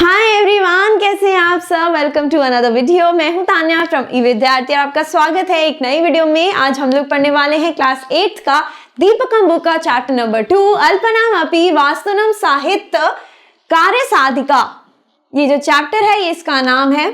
Hi everyone, कैसे हैं आप सब। Welcome to another video. मैं हूं तान्या फ्रॉम ई विद्यार्थी और आपका स्वागत है एक नई वीडियो में। आज हम लोग पढ़ने वाले हैं क्लास 8 का दीपकम बुक का चैप्टर नंबर 2 अल्पनाम अपि वास्तुनम साहित्य कार्य साधिका। ये जो चैप्टर है ये इसका नाम है,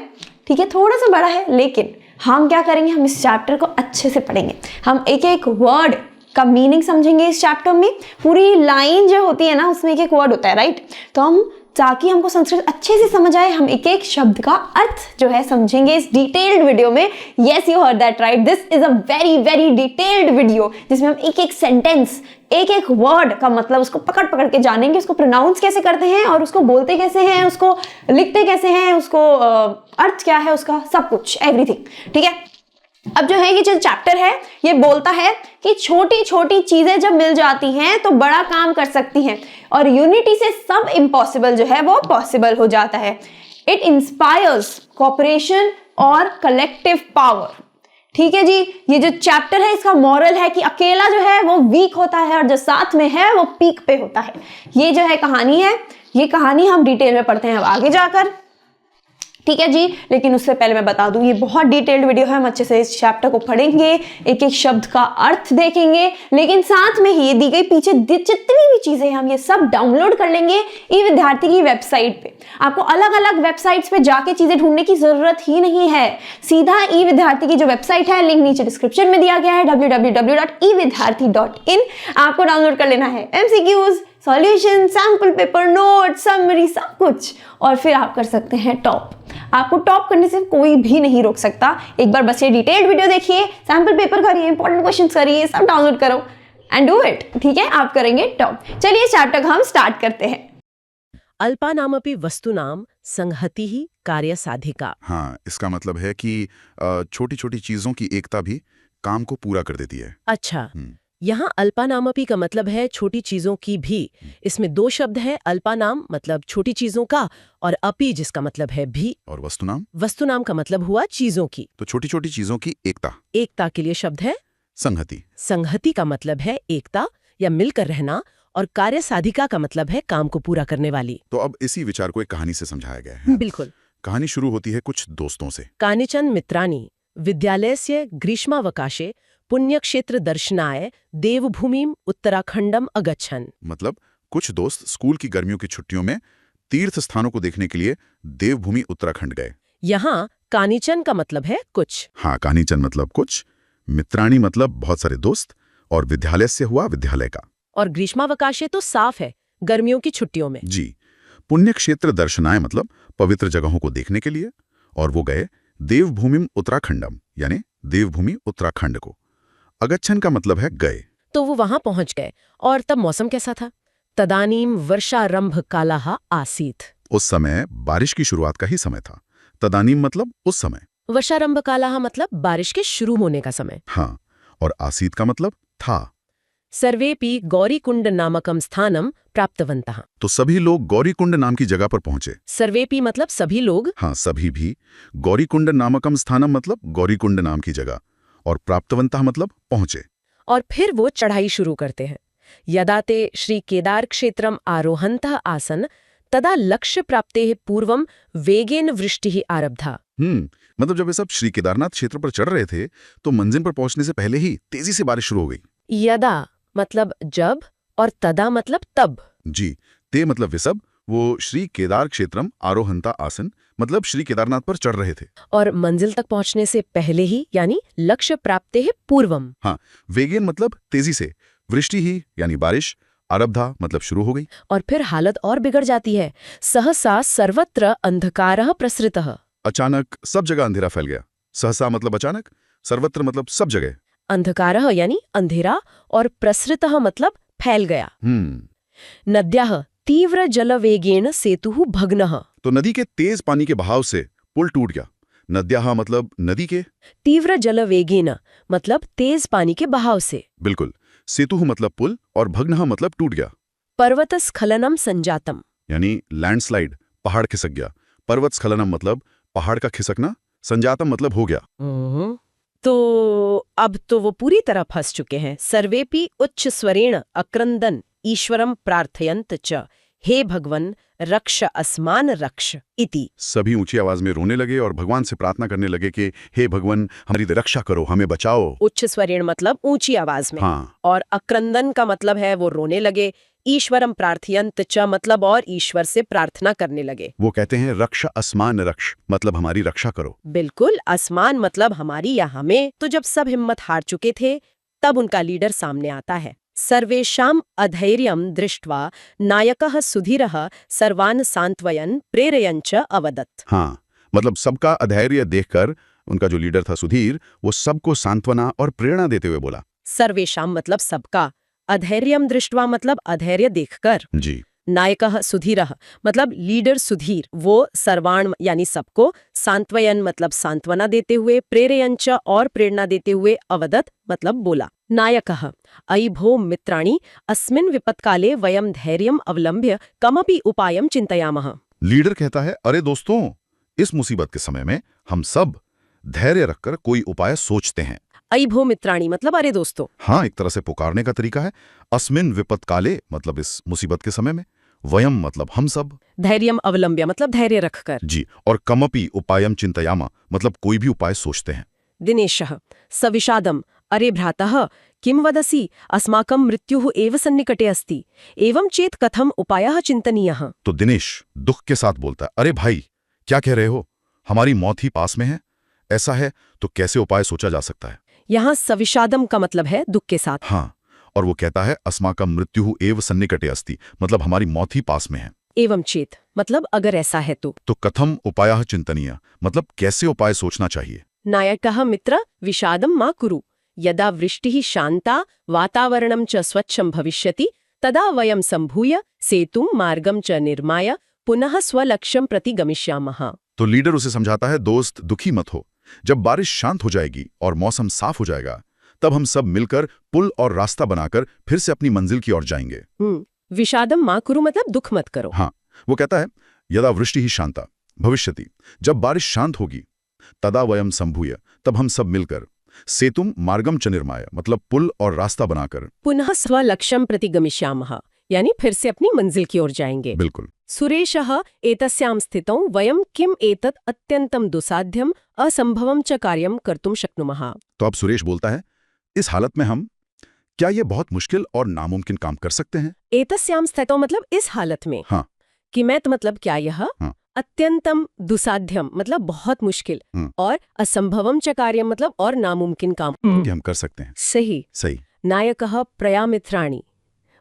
ठीक है, थोड़ा सा बड़ा है, लेकिन हम क्या करेंगे, हम इस चैप्टर को अच्छे से पढ़ेंगे। हम एक एक वर्ड का मीनिंग समझेंगे इस चैप्टर में। पूरी लाइन जो होती है ना उसमें एक एक वर्ड होता है, राइट। तो हम, ताकि हमको संस्कृत अच्छे से समझ आए, हम एक एक शब्द का अर्थ जो है समझेंगे इस डिटेल्ड वीडियो में। Yes, you heard that right, this is a very very detailed video जिसमें हम एक एक सेंटेंस, एक एक वर्ड का मतलब उसको पकड़ पकड़ के जानेंगे, उसको प्रोनाउंस कैसे करते हैं और उसको बोलते कैसे हैं, उसको लिखते कैसे हैं, उसको अर्थ क्या है उसका, सब कुछ, एवरीथिंग, ठीक है। अब जो है ये जो चैप्टर है ये बोलता है कि छोटी छोटी चीजें जब मिल जाती हैं तो बड़ा काम कर सकती हैं और यूनिटी से सब इम्पॉसिबल जो है वो पॉसिबल हो जाता है। इट इंस्पायर्स कोऑपरेशन और कलेक्टिव पावर। ठीक है जी, ये जो चैप्टर है इसका मॉरल है कि अकेला जो है वो वीक होता है और जो साथ में है वो पीक पे होता है। ये जो है कहानी है, ये कहानी हम डिटेल में पढ़ते हैं अब आगे जाकर, ठीक है जी। लेकिन उससे पहले मैं बता दूं ये बहुत डिटेल्ड वीडियो है, हम अच्छे से इस चैप्टर को पढ़ेंगे, एक एक शब्द का अर्थ देखेंगे, लेकिन साथ में ही दी गई पीछे जितनी भी चीजें हैं हम ये सब डाउनलोड कर लेंगे ई विद्यार्थी की वेबसाइट पे। आपको अलग अलग वेबसाइट्स पे जाके चीजें ढूंढने की जरूरत ही नहीं है, सीधा ई विद्यार्थी की जो वेबसाइट है, लिंक नीचे डिस्क्रिप्शन में दिया गया है, www.evidyarthi.in। आपको डाउनलोड कर लेना है MCQs, solution, sample paper, note, summary, सब कुछ, और फिर आप कर सकते हैं टॉप। आपको टॉप करने से कोई भी नहीं रोक सकता। एक बार बस ये डिटेल्ड वीडियो देखिए, सैंपल पेपर करिए, इंपॉर्टेंट क्वेश्चंस करिए, सब डाउनलोड करो एंड डू इट, ठीक है, आप करेंगे टॉप। चलिए चैप्टर का हम स्टार्ट करते हैं। अल्पानामपि वस्तुनाम संहतिः कार्य साधिका। हाँ, इसका मतलब है कि छोटी छोटी चीजों की एकता भी काम को पूरा कर देती है। अच्छा, यहाँ अल्पानामपि का मतलब है छोटी चीजों की भी। इसमें दो शब्द है, अल्पानाम मतलब छोटी चीजों का और अपि जिसका मतलब है भी, और वस्तुनाम, वस्तुनाम का मतलब हुआ चीजों की। तो छोटी छोटी चीजों की एकता। एकता के लिए शब्द है संहति। संहति का मतलब है एकता या मिलकर रहना, और कार्य साधिका का मतलब है काम को पूरा करने वाली। तो अब इसी विचार को एक कहानी से समझाया गया है। बिल्कुल। कहानी शुरू होती है कुछ दोस्तों से। कानिचन मित्राणि विद्यालयस्य ग्रीष्मावकाशे पुण्यक्षेत्र दर्शनाय देवभूमिम उत्तराखंडम अगच्छन्। मतलब कुछ दोस्त स्कूल की गर्मियों की छुट्टियों में तीर्थ स्थानों को देखने के लिए देवभूमि उत्तराखंड गए। यहाँ कानिचन का मतलब है कुछ। हाँ, कानिचन मतलब कुछ, मित्राणी मतलब बहुत सारे दोस्त, और विद्यालय से हुआ विद्यालय का। और ग्रीष्मावकाशे तो साफ है, गर्मियों की छुट्टियों में। जी, पुण्य क्षेत्र दर्शनाय मतलब पवित्र जगहों को देखने के लिए, और वो गए देवभूमिम उत्तराखंडम यानी देवभूमि उत्तराखंड को। अगच्छन का मतलब है गए। तो वो वहां पहुंच गए, और तब मौसम कैसा था? तदानीम वर्षारंभ कालः आसीत्। उस समय बारिश की शुरुआत का ही समय था। तदानीम मतलब उस समय, वर्षारंभ कालः मतलब बारिश के शुरू होने का समय। हाँ, और आसीत का मतलब था। सर्वेपि गौरीकुंड नामकम स्थानम प्राप्तवन्तः। तो सभी लोग गौरीकुंड नाम की जगह पर पहुंचे। सर्वेपि मतलब सभी लोग। हाँ, सभी भी। गौरीकुंड नामकम स्थानम मतलब गौरीकुंड नाम की जगह, और प्राप्तवन्तः मतलब पहुंचे। और फिर वो चढ़ाई शुरू करते हैं। यदा ते श्री केदार क्षेत्रम आरोहन्तः आसन तदा लक्ष्य प्राप्तेः पूर्वम वेगेन वृष्टिः आरब्धा। मतलब जब वे सब श्री केदारनाथ क्षेत्र पर चढ़ रहे थे तो मंजिल पर पहुंचने से पहले ही तेजी से बारिश शुरू हो गई। यदा मतलब जब, और तदा मतलब तब। जी, ते मतलब वे सब, वो श्री केदार क्षेत्रम आरोहंता आसन मतलब श्री केदारनाथ पर चढ़ रहे थे। और मंजिल तक पहुंचने से पहले ही यानी लक्ष्य प्राप्तेः पूर्वम। हाँ, वेगेन मतलब तेजी से, वृष्टि ही यानी बारिश, आरब्धा मतलब शुरू हो गई। और फिर हालत और बिगड़ जाती है। सहसा सर्वत्र अंधकारः प्रसृतः। अचानक सब जगह अंधेरा फैल गया। सहसा मतलब अचानक, सर्वत्र मतलब सब जगह। अंधकारः यानी अंधेरा, और प्रसृतः मतलब फैल गया। नद्याः तीव्र जलवेगेन सेतुः भग्नः। तो नदी के तेज पानी के बहाव से पुल टूट गया। नद्याः मतलब नदी के, तीव्र जलवेगेन मतलब तेज पानी के बहाव से। बिल्कुल। सेतुः मतलब पुल, और भग्नः मतलब टूट गया। पर्वतस्खलनम संजातम यानी लैंडस्लाइड, पहाड़ खिसक गया। पर्वत स्खलनम मतलब पहाड़ का खिसकना, संजातम मतलब हो गया। तो अब तो वो पूरी तरह फंस चुके हैं। सर्वेपि उच्च स्वरेण अक्रंदन ईश्वरम प्रार्थयंत च हे भगवन रक्ष अस्मान रक्ष इति। सभी ऊंची आवाज में रोने लगे और भगवान से प्रार्थना करने लगे कि हे भगवान हमारी रक्षा करो, हमें बचाओ। उच्च स्वरेण मतलब ऊंची आवाज में। हाँ। और अक्रंदन का मतलब है वो रोने लगे। ईश्वरम प्रार्थयंत च मतलब और ईश्वर से प्रार्थना करने लगे। वो कहते हैं रक्ष अस्मान रक्ष मतलब हमारी रक्षा करो। बिल्कुल, आसमान मतलब हमारी या हमें। तो जब सब हिम्मत हार चुके थे तब उनका लीडर सामने आता है। सर्वेषां अधैर्यं दृष्ट्वा नायकः सुधीरः सर्वान् सांत्वयन् प्रेरयञ्च अवदत्। हाँ, मतलब सबका अधैर्य देखकर उनका जो लीडर था सुधीर, वो सबको सांत्वना और प्रेरणा देते हुए बोला। सर्वेषां मतलब सबका, अधैर्यं दृष्ट्वा मतलब अधैर्य देखकर, जी। नायकः सुधीरः मतलब लीडर सुधीर, वो सर्वाण यानी सबको, सांत्वयन मतलब सांत्वना देते हुए, प्रेरयञ्च और प्रेरणा देते हुए, अवदत् मतलब बोला। नायकः अयि भो मित्राणि अस्मिन् विपत्काले वयं धैर्यम् अवलंब्य कमपि उपायं चिन्तयामः। लीडर कहता है, अरे दोस्तों, इस मुसीबत के समय में हम सब धैर्य रखकर कोई उपाय सोचते हैं। अयि भो मित्राणि मतलब अरे दोस्तों। हाँ, एक तरह से पुकारने का तरीका है। अस्मिन विपत्काले मतलब इस मुसीबत के समय में, वयम मतलब हम सब, धैर्यम अवलंब्य मतलब धैर्य रखकर, जी, और कमपि उपायम चिंतयामा मतलब कोई भी उपाय सोचते हैं। दिनेशः सविषादम् अरे भ्रातः किं वदसि अस्माकं मृत्युः एव सन्निकटे अस्ति एवं चेत् कथम उपायः चिन्तनीयः। तो दिनेश दुख के साथ बोलता है, अरे भाई क्या कह रहे हो, हमारी मौत ही पास में है। ऐसा है तो कैसे उपाय सोचा जा सकता है। यहाँ सविषादम का मतलब है दुख के साथ। हाँ, और वो कहता है अस्माकं मृत्युः एव सन्निकटे अस्ति मतलब हमारी मौत ही पास में है। एवं चेत मतलब अगर ऐसा है तो कथम उपायः चिंतनीय मतलब कैसे उपाय सोचना चाहिए। नायकः मित्र विषादं मा कुरु यदा वृष्टिः शान्ता वातावरणं च स्वच्छं भविष्यति तदा वयं संभूय सेतुं मार्गं च निर्माय पुनः स्वलक्ष्यं प्रति गमिष्यामः। तो लीडर उसे समझाता है, दोस्त दुखी मत हो, जब बारिश शांत हो जाएगी और मौसम साफ हो जाएगा तब हम सब मिलकर पुल और रास्ता बनाकर फिर से अपनी मंजिल की ओर जाएंगे। विषादम मा कुरु मतलब दुख मत करो। हाँ, वो कहता है यदा वृष्टि ही शांता भविष्यति जब बारिश शांत होगी, तदा वयम संभूय तब हम सब मिलकर, सेतुम मार्गम च निर्माय मतलब पुल और रास्ता बनाकर, पुनः स्वलक्ष्यं प्रति गमिष्यामः यानी फिर से अपनी मंजिल की ओर जाएंगे। बिल्कुल। सुरेशः एतस्यां स्थितौ वयं किम एतत् अत्यन्तं दुसाध्यं असंभवं च कार्यं कर्तुं शक्नुमः। तो अब सुरेश बोलता है, इस हालत में हम क्या ये बहुत मुश्किल और नामुमकिन काम कर सकते हैं। एतस्यां स्थितौ मतलब इस हालत में। हाँ। किमैत मतलब क्या यह। हाँ। अत्यंतम दुसाध्यम मतलब बहुत मुश्किल और असंभवम च कार्यम मतलब और नामुमकिन काम कि हम कर सकते हैं। सही। नायकः प्रयामित्राणि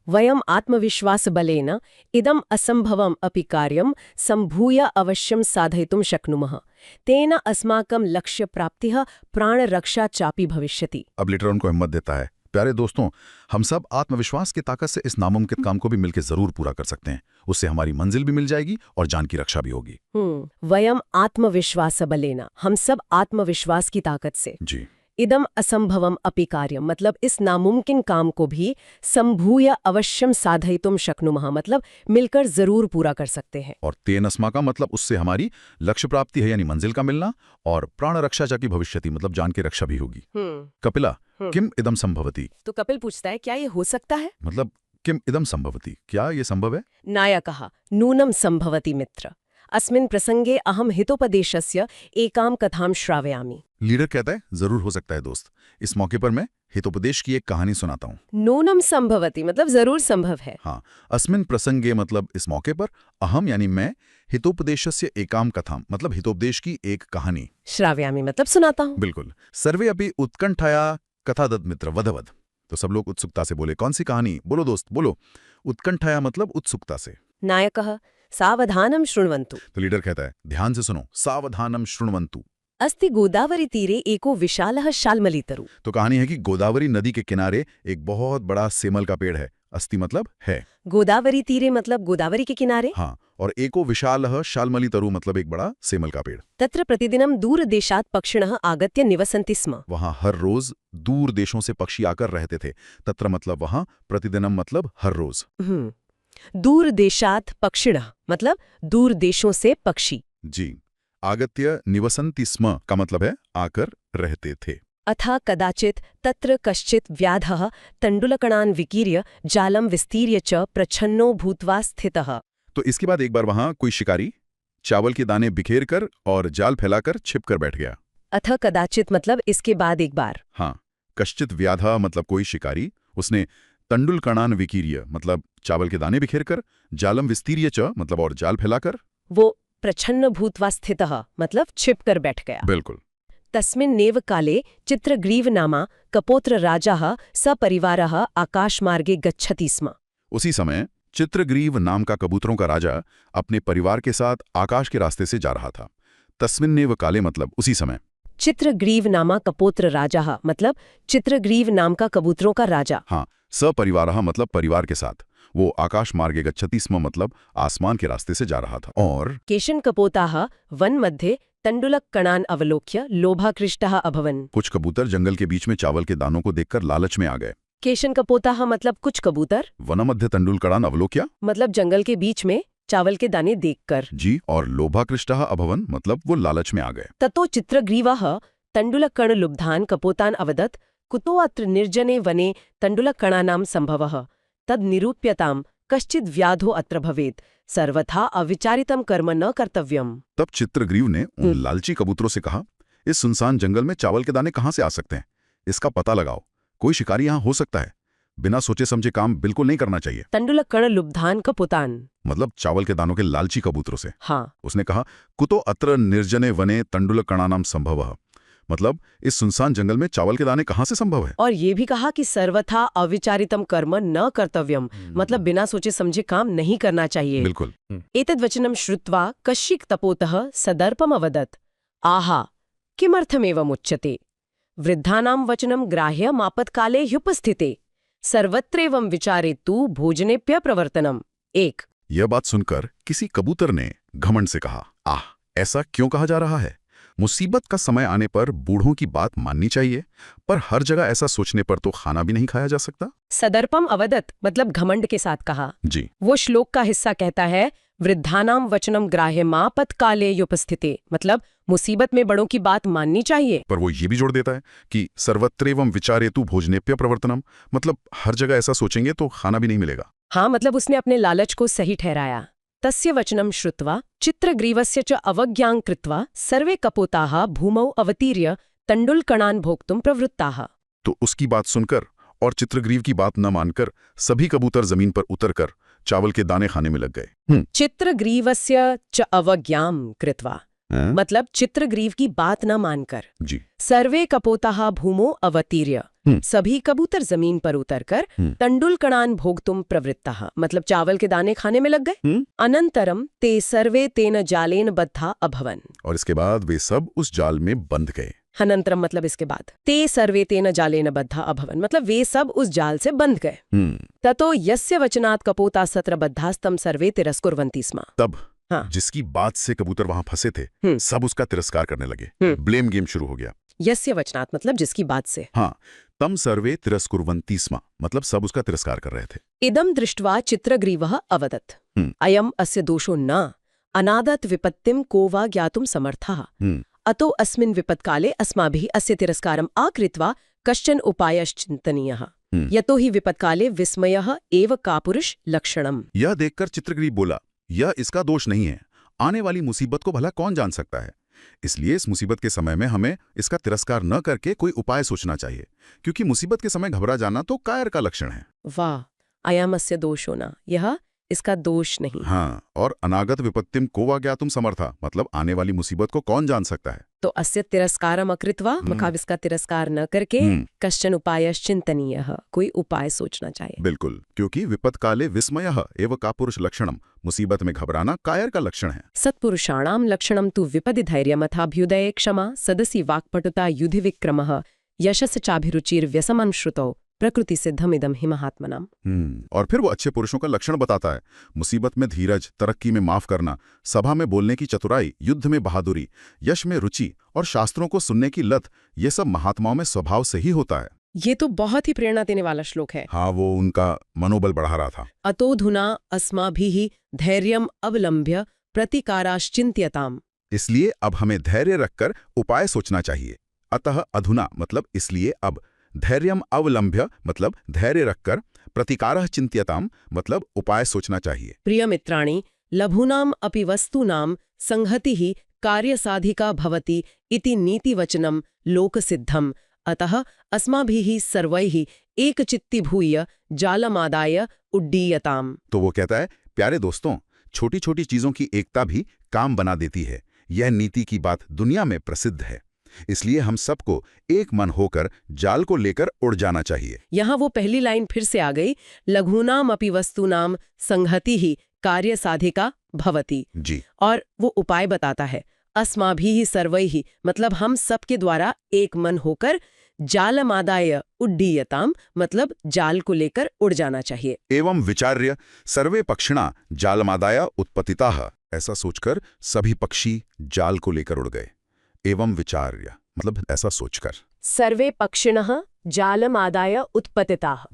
वयम आत्मविश्वास बलेन इदम असंभवम अपि कार्यम संभूय अवश्यम साधयितुं शक्नुमः तेन अस्माकं लक्ष्य प्राप्तिः प्राण रक्षा चापि भविष्यति। अब लीडर उनको हिम्मत देता है, प्यारे दोस्तों, हम सब आत्मविश्वास की ताकत से इस नामुमकिन काम को भी मिलकर जरूर पूरा कर सकते हैं। उससे हमारी मंजिल भी मिल जाएगी और जान की रक्षा भी होगी। वयम आत्मविश्वास बलेन हम सब आत्मविश्वास की ताकत से, जी, इदम असंभवम अपि कार्यम मतलब इस नामुमकिन काम को भी संभूय अवश्यम साधयितुं शक्नुमः मतलब मिलकर जरूर पूरा कर सकते हैं। और तेन अस्माकं मतलब उससे हमारी लक्ष्य प्राप्ति है यानी मंजिल का मिलना, और प्राण रक्षा चाकी भविष्यति मतलब जान की रक्षा भी होगी। कपिला किम इदम संभवति। तो कपिल पूछता है क्या ये हो सकता है, मतलब किम इदम संभवति क्या ये संभव है। नायकः नूनम संभवति मित्र अस्मिन् प्रसंगे अहम हितोपदेशस्य एकां कथां श्रावयामि। लीडर कहता है, जरूर हो सकता है दोस्त, इस मौके पर मैं हितोपदेश की एक कहानी सुनाता हूँ। नूनम संभवति मतलब जरूर संभव है। हाँ, अस्मिन् प्रसंगे मतलब इस मौके पर, अहम यानी मैं, हितोपदेशस्य एकां कथां मतलब हितोपदेश की एक कहानी, श्रावयामि मतलब सुनाता हूँ। बिल्कुल। सर्वे अपि उत्कंठाया कथादत् मित्र वधवद। तो सब लोग उत्सुकता से बोले, कौन सी कहानी, बोलो दोस्त बोलो। उत्कंठाया मतलब उत्सुकता से। नायकः सावधानम शृण्वन्तु। तो लीडर कहता है, ध्यान से सुनो, सावधानम शृण्वन्तु। अस्ति गोदावरी तीरे एको विशालः शाल्मलीतरु। तो कहानी है कि गोदावरी नदी के किनारे एक बहुत बड़ा सेमल का पेड़ है। अस्ति मतलब है। गोदावरी तीरे मतलब गोदावरी के किनारे। हाँ, और एको विशालः शाल्मलीतरु मतलब एक बड़ा सेमल का पेड़। तत्र प्रतिदिनं दूरदेशात् पक्षिणः आगत्य निवसन्ति स्म। वहाँ हर रोज दूर देशों से पक्षी आकर रहते थे। तत्र मतलब वहाँ, प्रतिदिनम मतलब हर रोज। दूर देशात् पक्षिणः मतलब दूर देशों से पक्षी। जी, आगत्य निवसन्ति स्म का मतलब है आकर रहते थे। अथा कदाचित् तत्र कश्चित् व्याधः तण्डुलकणान् विकीर्य जालं विस्तीर्य च प्रच्छन्नो भूत्वा स्थितः। तो इसके बाद एक बार वहां कोई शिकारी चावल के दाने बिखेर कर और जाल फैलाकर छिप कर बैठ गया। अथ कदाचित मतलब इसके बाद एक बार। हाँ, कश्चित व्याधा मतलब कोई शिकारी, उसने तंडुलकणान विकीर्य मतलब चावल के दाने बिखेर कर, जालम विस्तीर्य च मतलब और जाल फैलाकर, वो प्रच्छन्न भूत्वा स्थितः मतलब छिप कर बैठ गया। बिल्कुल। तस्मिन्नेव काले चित्रग्रीव नामा कपोत्र राजा सपरिवारः आकाशमार्गे गच्छति स्म। उसी समय चित्रग्रीव नाम का कबूतरों का राजा अपने परिवार के साथ आकाश के रास्ते से जा रहा था। तस्मिन्नेव काले मतलब उसी समय। चित्रग्रीव नामा कपोत्र राजा मतलब चित्रग्रीव नाम का कबूतरों का राजा। हाँ, सपरिवारः मतलब परिवार के साथ। वो आकाश मार्गे गच्छति स्म मतलब आसमान के रास्ते से जा रहा था। और केशन कपोताः वन मध्ये तंडुलक कणान अवलोक्य लोभाकृष्टः अभवन्। कुछ कबूतर जंगल के बीच में चावल के दानों को देखकर लालच में आ गए। केशन कपोताः मतलब कुछ कबूतर, वनमध्ये तंडुलकणान अवलोक्य मतलब जंगल के बीच में चावल के दाने देखकर। जी, और लोभाकृष्टः अभवन मतलब वो लालच में आ गए। ततो चित्रग्रीवः तण्डुलकणलुब्धान् कपोतान् अवदत् कुतो अत्र निर्जने वने तण्डुलकणानां सम्भवः तद् निरूप्यतां कश्चिद् व्याधो अत्र भवेत् सर्वथा अविचारितं कर्म न कर्तव्यम्। तब चित्रग्रीव ने उन लालची कबूतरों से कहा, इस सुनसान जंगल में चावल के दाने कहाँ से आ सकते हैं? इसका पता लगाओ। कोई शिकारी यहाँ हो सकता है। बिना सोचे समझे काम बिल्कुल नहीं करना चाहिए। तण्डुलकणलुब्धान् कपोतान् मतलब चावल के दानों के लालची कबूतरों से। हाँ, उसने कहा, कुतो अत्र निर्जने वने तंडुलकणानां संभवः मतलब इस सुनसान जंगल में चावल के दाने कहाँ से संभव है? और ये भी कहा कि सर्वथा अविचारितम कर्म न कर्तव्यम मतलब बिना सोचे समझे काम नहीं करना चाहिए। बिल्कुल। एतद्वचनं श्रुत्वा कश्चित् तपोतः सदर्पम् अवदत् आहा किमर्थमेवमुच्यते वृद्धानां वचनं ग्राह्यमापत्काले ह्युपस्थिते सर्वत्रैवं विचारेतु भोजनेप्य प्रवर्तनम्। एक यह बात सुनकर किसी कबूतर ने घमंड से कहा, आह, ऐसा क्यों कहा जा रहा है? मुसीबत का समय आने पर बूढ़ों की बात माननी चाहिए, पर हर जगह ऐसा सोचने पर तो खाना भी नहीं खाया जा सकता। सदर्पम अवदत् मतलब घमंड के साथ कहा। जी। वो श्लोक का हिस्सा कहता है वृद्धानाम वचनम ग्राह्यमापत्काले युपस्थिते मतलब मुसीबत में बड़ों की बात माननी चाहिए। पर वो ये भी जोड़ देता है कि सर्वत्रैवं विचारेतु भोजनेप्य प्रवर्तनम मतलब हर जगह ऐसा सोचेंगे तो खाना भी नहीं मिलेगा। हाँ, मतलब उसने अपने लालच को सही ठहराया। तस्य वचनं श्रुत्वा चित्रग्रीवस्य च अवज्ञां कृत्वा सर्वे कपोताः भूमौ अवतीर्य तण्डुलकणान् भोक्तुं प्रवृत्ताः। तो उसकी बात सुनकर और चित्रग्रीव की बात न मानकर सभी कबूतर जमीन पर उतरकर चावल के दाने खाने में लग गए। चित्रग्रीवस्य च अवज्ञां कृत्वा मतलब चित्रग्रीव की बात न मानकर। जी। सर्वे कपोताः भूमौ अवतीर्य सभी कबूतर जमीन पर उतरकर तण्डुलकणान् भोक्तुं प्रवृत्ताः मतलब चावल के दाने खाने में लग गए। अनंतरम ते सर्वे तेन जालेन बद्धा अभवन् और इसके बाद वे सब उस जाल में बंध गए। अनंतरम मतलब इसके बाद। ते सर्वे तेन जालेन बद्धा अभवन् मतलब वे सब उस जाल से बंध गए। ततो यस्य वचनात् कपोता सत्र बद्धास्तं सर्वे तिरस्कुर्वन्ति स्म। तब हाँ। जिसकी बात से कबूतर वहां फंसे थे सब उसका तिरस्कार करने लगे। ब्लेम गेम शुरू हो गया। यस्य वचनात् मतलब जिसकी बात से। हाँ, तम सर्वे तिरस्कुर्वन्ति स्म मतलब सब उसका तिरस्कार कर रहे थे। इदं दृष्ट्वा चित्रग्रीवः अवदत् अयम् अस्य दोषो न अनादत् विपत्तिं को वा ज्ञातुं समर्थः अतो अस्मिन् विपत्काले अस्माभिः अस्य तिरस्कारम् आकृत्वा कश्चन उपायश्चिन्तनीयः यतो हि विपत्काले विस्मयः एव कापुरुष लक्षणम्। यह देखकर चित्रग्रीव बोला, यह इसका दोष नहीं है। आने वाली मुसीबत को भला कौन जान सकता है? इसलिए इस मुसीबत के समय में हमें इसका तिरस्कार न करके कोई उपाय सोचना चाहिए, क्योंकि मुसीबत के समय घबरा जाना तो कायर का लक्षण है। वाह, अयमस्य दोषो न यह इसका दोष नहीं। हाँ, और अनागत विपत्तिम को वा ज्ञातुं समर्था मतलब आने वाली मुसीबत को कौन जान सकता है। तो अस्य तिरस्कारम अकृत्वा मतलब इसका तिरस्कार न करके कश्चन उपायश्चिन्तनीयः कोई उपाय सोचना चाहिए। बिल्कुल, क्योंकि विपत्काले विस्मयः एव कापुरुष लक्षणम मुसीबत में घबराना कायर का लक्षण है। सत्पुरुषाणां लक्षणं तु विपदि धैर्यमथाभ्युदये क्षमा सदसि वाक्पटुता युधि विक्रमः यशस् चाभिरुचिर्व्यसनं श्रुतौ प्रकृति सिद्धमिदं हि महात्मनाम। और फिर वो अच्छे पुरुषों का लक्षण बताता है, मुसीबत में धीरज, तरक्की में माफ करना, सभा में बोलने की चतुराई, युद्ध में बहादुरी, यश में रुचि और शास्त्रों को सुनने की लत, ये सब महात्माओं में स्वभाव से ही होता है। ये तो बहुत ही प्रेरणा देने वाला श्लोक है। हाँ, वो उनका मनोबल बढ़ा रहा था। अतोधुना अस्माभिः धैर्यम् अवलंब्य प्रतिकाराश्चिन्त्यताम्। इसलिए अब हमें धैर्य रखकर उपाय सोचना चाहिए। अतः अधुना मतलब इसलिए अब, धैर्यम अवलंब्य मतलब धैर्य रखकर, प्रतिकारः चिन्त्यताम् मतलब उपाय सोचना चाहिए। प्रिय मित्राणि, लघूनाम अपि वस्तूनाम संहतिः कार्यसाधिका भवति इति नीतिवचनं लोकसिद्धम् अतः अस्माभिः सर्वैः एकचित्तीभूय जालमादाय उड्डीयताम्। तो वो कहता है, प्यारे दोस्तों, छोटी छोटी चीजों की एकता भी काम बना देती है। यह नीति की बात दुनिया में प्रसिद्ध है। इसलिए हम सबको एक मन होकर जाल को लेकर उड़ जाना चाहिए। यहाँ वो पहली लाइन फिर से आ गई, लघूनाम अपि वस्तूनाम संहतिः कार्यसाधिका भवति। जी। और वो उपाय बताता है, अस्माभिः सर्वैः मतलब हम सबके द्वारा एक मन होकर जालमादाय उड्डीयताम मतलब जाल को लेकर उड़ जाना चाहिए। एवं विचार्य सर्वे पक्षिणा जालमादाय उत्पतिताः, ऐसा सोचकर सभी पक्षी जाल को लेकर उड़ गए। एवं विचार्य मतलब ऐसा सोचकर। सर्वे पक्षिणः जालमादाय उत्पतिताः।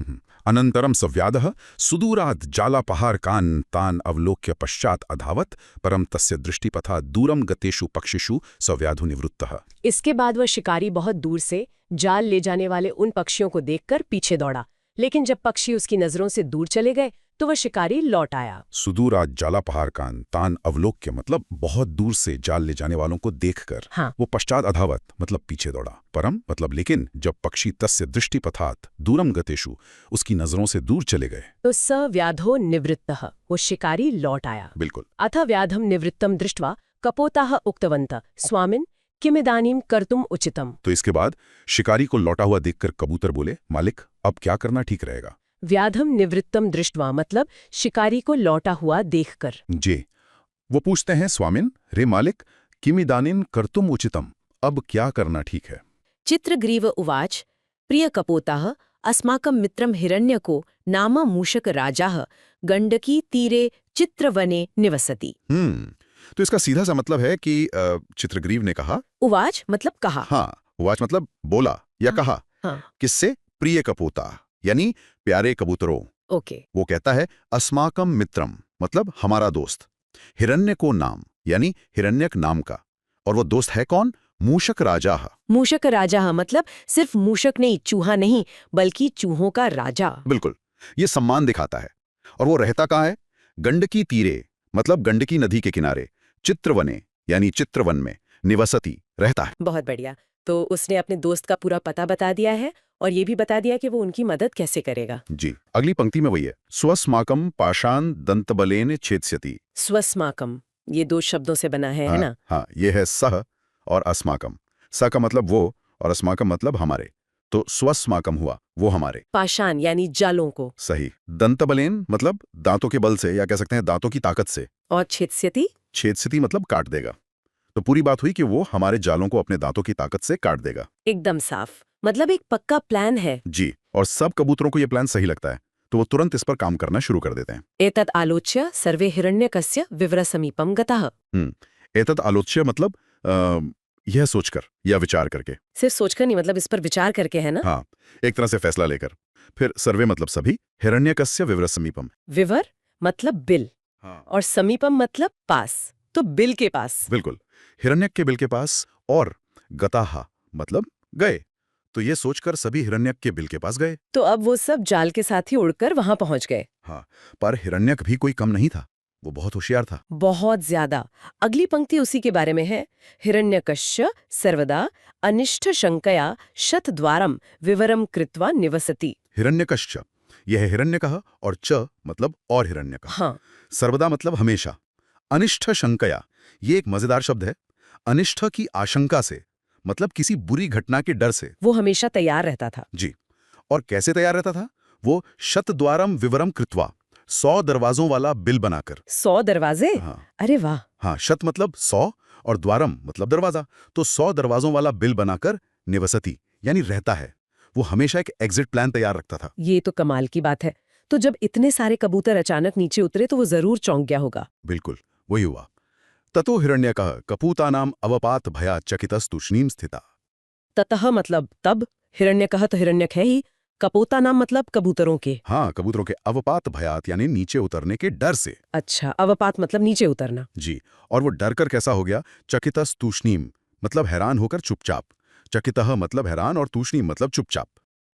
अनन्तरं सव्यादः सुदूरात् जालापहारकान् तान् अवलोक्य पश्चात् अधावत् परं तस्य दृष्टिपथा दूरं गतेषु पक्षिषु सव्याधुनिवृत्तः। इसके बाद वह शिकारी बहुत दूर से जाल ले जाने वाले उन पक्षियों को देखकर पीछे दौड़ा, लेकिन जब पक्षी उसकी नजरों से दूर चले गए तो वह शिकारी लौट आया। सुदूरात् जालापहारकान् तान् अवलोक्य मतलब बहुत दूर से जाल ले जाने वालों को देखकर। हाँ। वो पश्चात अधावत मतलब पीछे दौड़ा, परम मतलब लेकिन जब पक्षी तस्य दृष्टिपथात् दूरम गतेषु उसकी नजरों से दूर चले गए तो सव्याधो निवृत्तः वो शिकारी लौट आया। बिल्कुल। अथ व्याधम निवृत्तम दृष्ट्वा कपोताः उक्तवन्तः स्वामिन् किमिदानीं कर्तुम् उचितम्। तो इसके बाद शिकारी को लौटा हुआ देखकर कबूतर बोले, मालिक अब क्या करना ठीक रहेगा। व्याधम निवृत्तम दृष्ट्वा मतलब शिकारी को लौटा हुआ देखकर। जी। वो पूछते हैं, स्वामिन रे मालिक किमिदानीं कर्तुम् उचितम, अब क्या करना ठीक है। चित्रग्रीव उवाच प्रिय कपोताः अस्माकं मित्रं हिरण्यको नाम मूषक राजाः गण्डकी तीरे चित्रवने निवसति। तो इसका सीधा सा मतलब है कि चित्रग्रीव ने कहा। उवाच मतलब कहा। हाँ, उवाच मतलब बोला या कहा। हाँ। किससे? प्रिय कपोता यानी प्यारे कबूतरों। ओके। वो कहता है अस्माकम मित्रम मतलब हमारा दोस्त, हिरण्य को नाम यानी हिरण्यक नाम का, और वो दोस्त है कौन? मूषक राजा। मूषक राजा मतलब सिर्फ मूषक नहीं, चूहा नहीं, बल्कि चूहों का राजा। बिल्कुल, ये सम्मान दिखाता है। और वो रहता कहाँ है? गंडकी तीरे मतलब गंडकी नदी के किनारे, चित्रवने यानी चित्रवन में, निवसति रहता है। बहुत बढ़िया। तो उसने अपने दोस्त का पूरा पता बता दिया है और ये भी बता दिया कि वो उनकी मदद कैसे करेगा। जी। अगली पंक्ति में वही है, स्वस्माकम पाषाण दंतबलेन छेदस्यति। स्वस्माकम ये दो शब्दों से बना है ना? हाँ, ये है सह और अस्माकम। स का मतलब वो और अस्माकम मतलब हमारे, तो स्वस्माकम हुआ वो हमारे। पाषाण यानी जालों को। सही। दंतबलेन मतलब दांतों के बल से, या कह सकते हैं दांतों की ताकत से। और छेदस्यति? छेदस्यति मतलब काट देगा। तो पूरी बात हुई कि वो हमारे जालों को अपने दांतों की ताकत से काट देगा। एकदम साफ, मतलब एक पक्का प्लान है। जी। और सब कबूतरों को ये प्लान सही लगता है, तो वो तुरंत इस पर काम करना शुरू कर देते हैं। एतत् आलोच्य सर्वे हिरण्यकस्य विवरसमीपं गतः। एतत् आलोच्य मतलब यह सोचकर या विचार करके। सिर्फ सोचकर नहीं, मतलब इस पर विचार करके, है ना? हाँ, एक तरह से फैसला लेकर। फिर सर्वे मतलब सभी, हिरण्यकस्य विवरसमीपम। विवर मतलब बिल। हाँ। और समीपम मतलब पास, तो बिल के पास। बिल्कुल, हिरण्यक के बिल के पास। और गताहा मतलब गए, तो ये सोचकर सभी हिरण्यक के बिल के पास गए। तो अब वो सब जाल के साथ ही उड़कर वहां पहुंच गए। हाँ, पर हिरण्यक भी कोई कम नहीं था, वो बहुत होशियार था। बहुत ज्यादा। अगली पंक्ति उसी के बारे में है। हिरण्यकस्य सर्वदा अनिष्ट शंकया शतद्वारम विवरम कृत्वा निवसति। हिरण्यकश्च, यह हिरण्यकः और च मतलब और हिरण्यकः। हाँ। सर्वदा मतलब हमेशा। अनिष्ठ शंकया, ये एक मजेदार शब्द है। अनिष्ठ की आशंका से मतलब किसी बुरी घटना के डर से वो हमेशा तैयार रहता था। जी। और कैसे तैयार रहता था? वो शतद्वारम विवरम कृत्वा, 100 दरवाजों वाला बिल बनाकर। 100 दरवाजे? हाँ। अरे वाह। हाँ, शत मतलब 100 और द्वारम मतलब दरवाजा, तो 100 दरवाजों वाला बिल बनाकर निवसति यानी रहता है। वो हमेशा एक एग्जिट प्लान तैयार रखता था। ये तो कमाल की बात है। तो जब इतने सारे कबूतर अचानक नीचे उतरे तो वो जरूर चौंक गया होगा। बिल्कुल, वही हुआ। ततो हिरण्यकः कपूतानाम अवपात भया चकितस्तु तूष्णीम स्थिता। ततः मतलब तब, हिरण्यकः तो हिरण्यक है ही, कपोता नाम मतलब कबूतरों के। हाँ, कबूतरों के अवपात भयात यानी नीचे उतरने के डर से। अच्छा, अवपात मतलब नीचे उतरना। जी। और वो डर कर कैसा हो गया? चकितस तूष्णीम मतलब हैरान होकर चुपचाप। चकितः मतलब हैरान और तूष्णीम मतलब चुपचाप।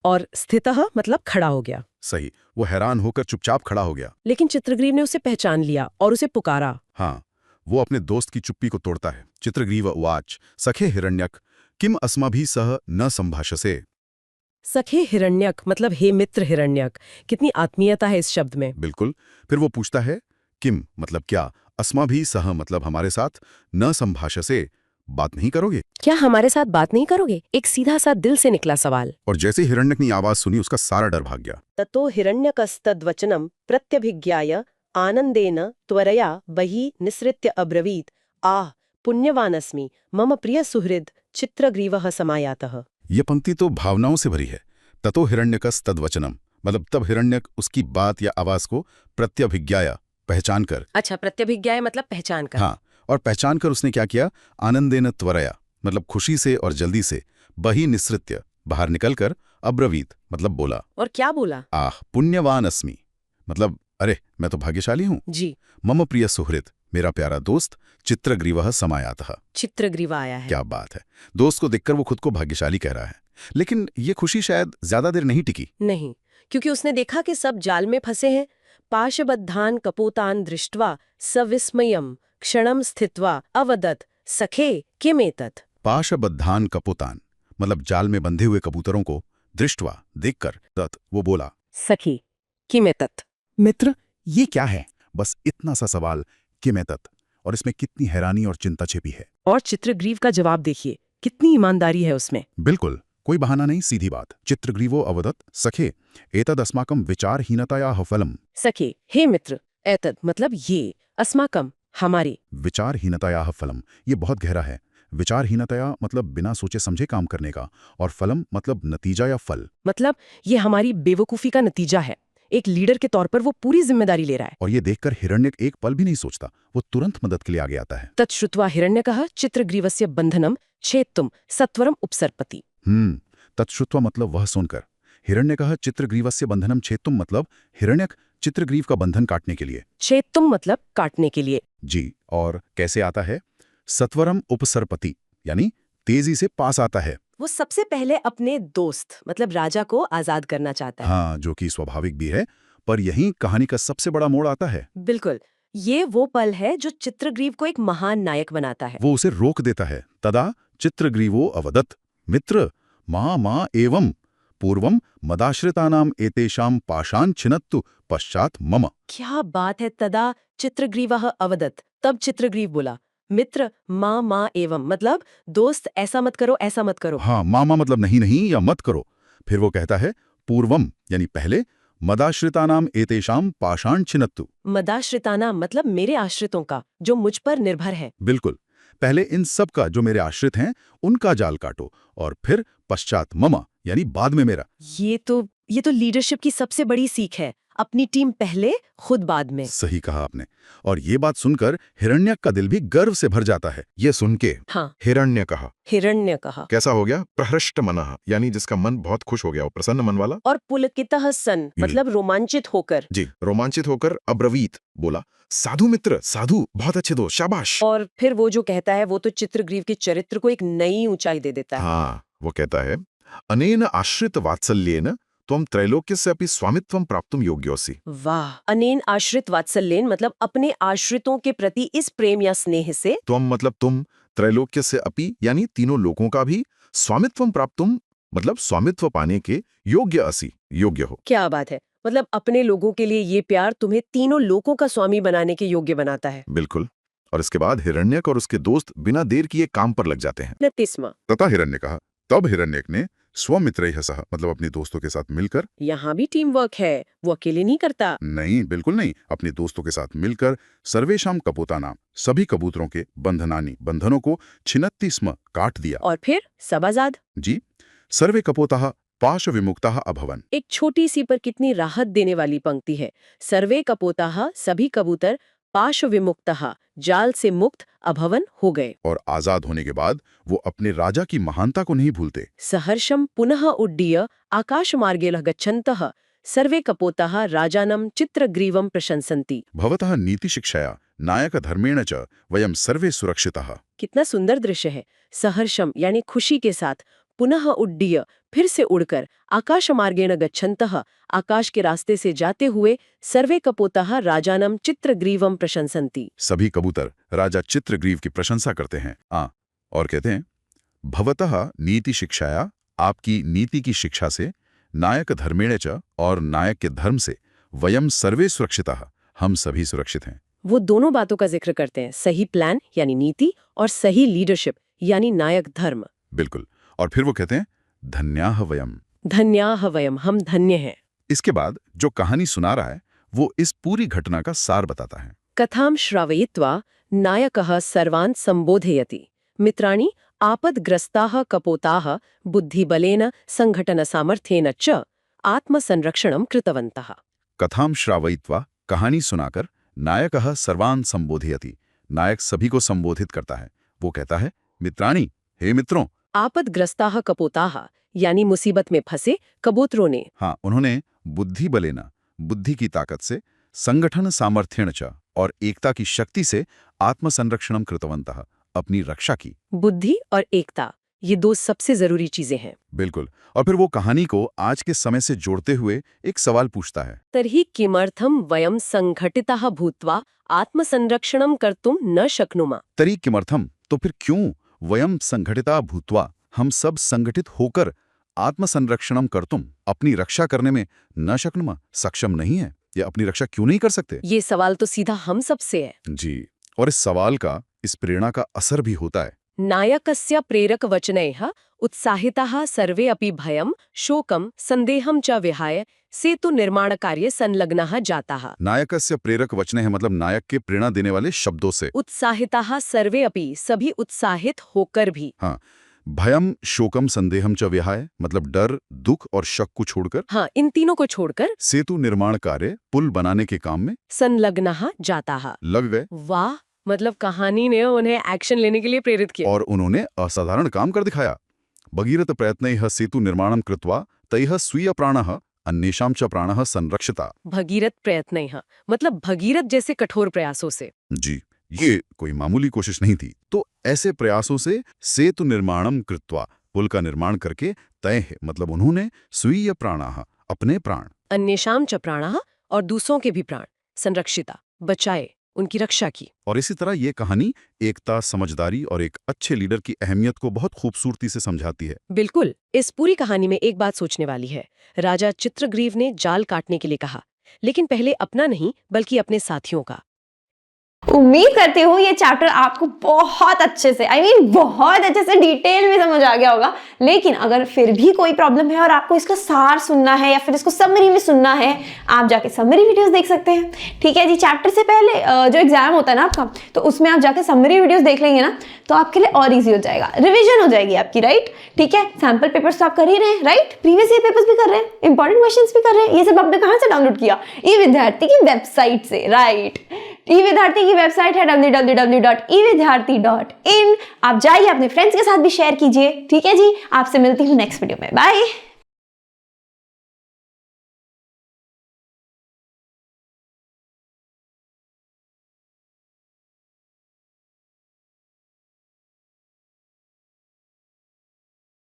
और स्थितः मतलब खड़ा हो गया। सही, वो हैरान होकर चुपचाप खड़ा हो गया। लेकिन चित्रग्रीव ने उसे पहचान लिया और उसे पुकारा। हाँ, वो अपने दोस्त की चुप्पी को तोड़ता है। चित्रग्रीव उवाच सखे हिरण्यक किम अस्माभिः सह न संभाषसे। सखे हिरण्यक मतलब हे मित्र हिरण्यक। कितनी आत्मीयता है इस शब्द में। बिल्कुल। फिर वो पूछता है किम मतलब क्या, अस्माभिः सह मतलब हमारे साथ, न संभाषसे बात नहीं करोगे। क्या हमारे साथ बात नहीं करोगे? एक सीधा सा दिल से निकला सवाल। और जैसे हिरण्यक ने आवाज सुनी उसका सारा डर भाग गया। ततो हिरण्यकस्तद्वचनं प्रत्यभिज्ञाय आनंदेन त्वरया बहि निसृत्य अब्रवीत आह पुण्यवानस्मि मम प्रिय सुहृद चित्रग्रीवः समायातः। ये पंक्ति तो भावनाओं से भरी है। ततो हिरण्यकस तद्वचनम मतलब तब हिरण्यक उसकी बात या आवाज को प्रत्यभिज्ञाया पहचान कर। अच्छा, प्रत्यभिज्ञाय मतलब पहचान कर। हाँ, और पहचान कर उसने क्या किया, आनंदेन त्वरया मतलब खुशी से और जल्दी से, बहि निसृत्य बाहर निकलकर, अब्रवीत मतलब बोला। और क्या बोला? आह पुण्यवान अस्मि मतलब अरे मैं तो भाग्यशाली हूँ। जी, मम प्रिय सुहृद मेरा प्यारा दोस्त, चित्रग्रीवः समायातः। चित्रग्रीव आया है। क्या बात है, दोस्त को देखकर वो खुद को भाग्यशाली कह रहा है। लेकिन ये खुशी शायद ज्यादा देर नहीं टिकी। नहीं, क्योंकि उसने देखा कि सब जाल में फंसे हैं। पाशबद्धान कपोतान दृष्ट्वा सविस्मयम क्षणम स्थित्वा अवदत् सखे किमेतत्। पाशबद्धान कपोतान मतलब जाल में बंधे हुए कबूतरों को दृष्टवा देखकर तत् वो बोला, सखी किमेतत्। मित्र ये क्या है। बस इतना सा सवाल कि मैं तत्, और इसमें कितनी हैरानी और चिंता छिपी है। और चित्रग्रीव का जवाब देखिए, कितनी ईमानदारी है उसमें। बिल्कुल, कोई बहाना नहीं, सीधी बात। चित्रग्रीवो अवदत् सखे एतद् अस्माकं विचारहीनतायाः फलम्। सखे हे मित्र, एतद मतलब ये, अस्माकम हमारे। विचारहीनतायाः फलम् ये बहुत गहरा है। विचारहीनतया मतलब बिना सोचे समझे काम करने का, और फलम मतलब नतीजा या फल। मतलब ये हमारी बेवकूफ़ी का नतीजा है। एक लीडर के तौर पर वो पूरी जिम्मेदारी ले रहा है। और ये देखकर हिरण्यक एक पल भी नहीं सोचता, वो तुरंत मदद के लिए आगे आता है। तच्छ्रुत्वा हिरण्यकः चित्रग्रीवस्य बंधनम छेत्तुम सत्वरम उपसर्पति। तच्छ्रुत्वा मतलब वह सुनकर, हिरण्यकः चित्रग्रीवस्य बंधनम छेत्तुम मतलब हिरण्यक चित्रग्रीव का बंधन काटने के लिए। छेत्तुम मतलब काटने के लिए। जी, और कैसे आता है, सत्वरम उपसर्पति यानी तेजी से पास आता है। वो सबसे पहले अपने दोस्त मतलब राजा को आजाद करना चाहता है। हाँ, जो कि स्वाभाविक भी है, पर यहीं कहानी का सबसे बड़ा मोड़ आता है। बिल्कुल, ये वो पल है जो चित्रग्रीव को एक महान नायक बनाता है। वो उसे रोक देता है। तदा चित्रग्रीवो अवदत् मित्र मां एवं पूर्वम मदाश्रितानाम एतेषां पाशान् छिनत्तु पश्चात मम। क्या बात है। तदा चित्रग्रीवः अवदत्, तब चित्रग्रीव बोला, मित्र मां एवं मतलब दोस्त ऐसा मत करो, ऐसा मत करो। हाँ, मामा मतलब नहीं नहीं या मत करो। फिर वो कहता है पूर्वम यानी पहले, मदाश्रितानाम एतेषां पाषाण छिनत्तु। मदाश्रिताना मतलब मेरे आश्रितों का, जो मुझ पर निर्भर है। बिल्कुल, पहले इन सब का जो मेरे आश्रित हैं उनका जाल काटो, और फिर पश्चात मम यानी बाद में मेरा। ये तो लीडरशिप की सबसे बड़ी सीख है, अपनी टीम पहले, खुद बाद में। सही कहा आपने। और ये बात सुनकर हिरण्यक का दिल भी गर्व से भर जाता है। ये सुन के हाँ, हिरण्य कहा कैसा हो गया, प्रहृष्ट मनः यानी जिसका मन बहुत खुश हो गया, वो प्रसन्न मन वाला। और पुलकितः सन मतलब रोमांचित होकर। जी, रोमांचित होकर अब्रवीत बोला, साधु मित्र साधु, बहुत अच्छे दोस्त, शाबाश। और फिर वो जो कहता है वो तो चित्रग्रीव के चरित्र को एक नई ऊंचाई दे देता है। हाँ, वो कहता है अनेन आश्रित वात्सल्येन त्वं त्रैलोक्यस्य अपि स्वामित्वं प्राप्तुं योग्योऽसि। वाह, अनेन आश्रित वात्सल्येन मतलब अपने आश्रितों के प्रति इस प्रेम या स्नेह से, त्वं मतलब तुम, त्रैलोक्यस्य अपि यानी तीनों लोकों का भी, स्वामित्वं प्राप्तुं मतलब स्वामित्व पाने के योग्य असि, योग्य हो। क्या बात है, मतलब अपने लोगों के लिए ये प्यार तुम्हें तीनों लोकों का स्वामी बनाने के योग्य बनाता है। बिल्कुल। और इसके बाद हिरण्यक और उसके दोस्त बिना देर किए काम पर लग जाते हैं। 29वां, तथा हिरण्य कहा, तब हिरण्यक ने स्वमित्रैः सह मतलब अपने दोस्तों के साथ मिलकर, यहाँ भी टीम वर्क है, वो अकेले नहीं करता। नहीं बिल्कुल नहीं, अपने दोस्तों के साथ मिलकर सर्वेषां कपोतानां सभी कबूतरों के बंधनानि बंधनों को छिनत्ति स्म काट दिया। और फिर सब आजाद। जी, सर्वे कपोताः पाश विमुक्ताः अभवन्। एक छोटी सी पर कितनी राहत देने वाली पंक्ति है। सर्वे कपोताः सभी कबूतर पाश विमुक्तः जाल से मुक्त अभवन हो गए। और आजाद होने के बाद वो अपने राजा की महानता को नहीं भूलते। सहर्षम पुनः उड्डीय आकाश मार्गे गच्छन्तः सर्वे कपोताः राजानं चित्रग्रीवं प्रशंसन्ति। भवतः नीति शिक्षया नायक धर्मेण च वयं सर्वे सुरक्षिताः। कितना सुंदर दृश्य है। सहर्षम यानी खुशी के साथ, पुनः उड्डीय फिर से उड़कर आकाशमार्गेण गच्छन्तः आकाश के रास्ते से जाते हुए सर्वे कपोतः राजानम चित्रग्रीवम प्रशंसन्ति। सभी कबूतर राजा चित्रग्रीव की प्रशंसा करते हैं। और कहते हैं, भवतः नीति शिक्षाया, आपकी नीति की शिक्षा से, नायक धर्मेण च, और नायक के धर्म से, वयम सर्वे सुरक्षितः, हम सभी सुरक्षित हैं। वो दोनों बातों का जिक्र करते हैं, सही प्लान यानी नीति और सही लीडरशिप यानी नायक धर्म। बिल्कुल। और फिर वो कहते हैं, धन्याः वयम, धन्याः वयम, हम धन्य हैं। इसके बाद जो कहानी सुना रहा है वो इस पूरी घटना का सार बताता है। कथां श्रावयित्वा नायकः सर्वान् संबोधयति, मित्राणि आपदग्रस्ताः कपोताः बुद्धिबलेन संघटनसामर्थ्येन च आत्मसंरक्षणं कृतवन्तः। कथां श्रावयित्वा, कहानी सुनाकर, नायकः सर्वान् संबोधयति, नायक सभी को संबोधित करता है। वो कहता है, मित्राणि, हे मित्रों। आपदग्रस्ताः कपोताः यानी मुसीबत में फंसे कबूतरों ने, हाँ, उन्होंने बुद्धि बलेना, बुद्धि की ताकत से, संगठन सामर्थ्येन च, और एकता की शक्ति से, आत्मसंरक्षणम कृतवन्तः, अपनी रक्षा की। बुद्धि और एकता, ये दो सबसे जरूरी चीजें हैं। बिल्कुल। और फिर वो कहानी को आज के समय से जोड़ते हुए एक सवाल पूछता है, तर्हि किमर्थं वयं संघटिताः भूत्वा आत्मसंरक्षणं कर्तुं न शक्नुमः। तरी किमर्थम, तो फिर क्यों, वयम संघटिता भूत्वा, हम सब संगठित होकर, आत्मसंरक्षणम कर्तुम, अपनी रक्षा करने में, न शक्नुमः, सक्षम नहीं है, या अपनी रक्षा क्यों नहीं कर सकते? ये सवाल तो सीधा हम सबसे है। जी। और इस सवाल का, इस प्रेरणा का असर भी होता है। नायकस्य प्रेरकवचनैः उत्साहिताः सर्वे अपि भयं, शोकं, सन्देहं च विहाय सेतुनिर्माणकार्ये संलग्नाः जाताः। नायकस्य प्रेरक वचने हैं, मतलब नायक के प्रेरणा देने वाले शब्दों से। उत्साहिताः सर्वे अपि, सभी उत्साहित होकर भी। हाँ। भयम, शोकम, संदेहम च विहाय, मतलब डर, दुख और शक को छोड़कर। हाँ, इन तीनों को छोड़कर सेतु निर्माण कार्य, पुल बनाने के काम में संलग्नाः जाताः, लग गए। वाह, मतलब कहानी ने उन्हें एक्शन लेने के लिए प्रेरित किया। और उन्होंने असाधारण काम कर दिखाया। भगीरथ प्रयत्नैः सेतु निर्माणं कृत्वा तैः स्वीय प्राणः अन्येषां च प्राणः संरक्षिता। भगीरथ प्रयत्नैः, मतलब भगीरथ जैसे कठोर प्रयासों से। जी, ये कोई मामूली कोशिश नहीं थी। तो ऐसे प्रयासों से सेतु निर्माणं कृत्वा, पुल का निर्माण करके, तैः मतलब उन्होंने, स्वीय प्राणः अपने प्राण, अन्येषां च प्राणः और दूसरों के भी प्राण, संरक्षिता बचाए, उनकी रक्षा की। और इसी तरह ये कहानी एकता, समझदारी और एक अच्छे लीडर की अहमियत को बहुत खूबसूरती से समझाती है। बिल्कुल। इस पूरी कहानी में एक बात सोचने वाली है। राजा चित्रग्रीव ने जाल काटने के लिए कहा, लेकिन पहले अपना नहीं बल्कि अपने साथियों का। उम्मीद करती हूँ ये चैप्टर आपको बहुत अच्छे से बहुत अच्छे से डिटेल में समझ आ गया होगा। लेकिन अगर फिर भी कोई प्रॉब्लम है और आपको इसका सार सुनना है या फिर इसको समरी में सुनना है, आप जाके समरी वीडियोस देख सकते हैं। ठीक है जी। चैप्टर से पहले जो एग्जाम होता है ना आपका, तो उसमें आप जाके समरी वीडियोस देख लेंगे ना, तो आपके लिए और ईजी हो जाएगा, रिविजन हो जाएगी आपकी, राइट। ठीक है। सैम्पल पेपर्स तो आप कर ही रहे हैं, राइट। प्रीवियस ईयर पेपर्स भी कर रहे हैं, इंपॉर्टेंट क्वेश्चंस भी कर रहे हैं। ये सब आपने कहाँ से डाउनलोड किया? ई-विद्यार्थी की वेबसाइट से, राइट। ई-विद्यार्थी की वेबसाइट है www.evidyarthi.in। आप जाइए, अपने फ्रेंड्स के साथ भी शेयर कीजिए। ठीक है जी। आपसे मिलती हूँ नेक्स्ट वीडियो में। बाय।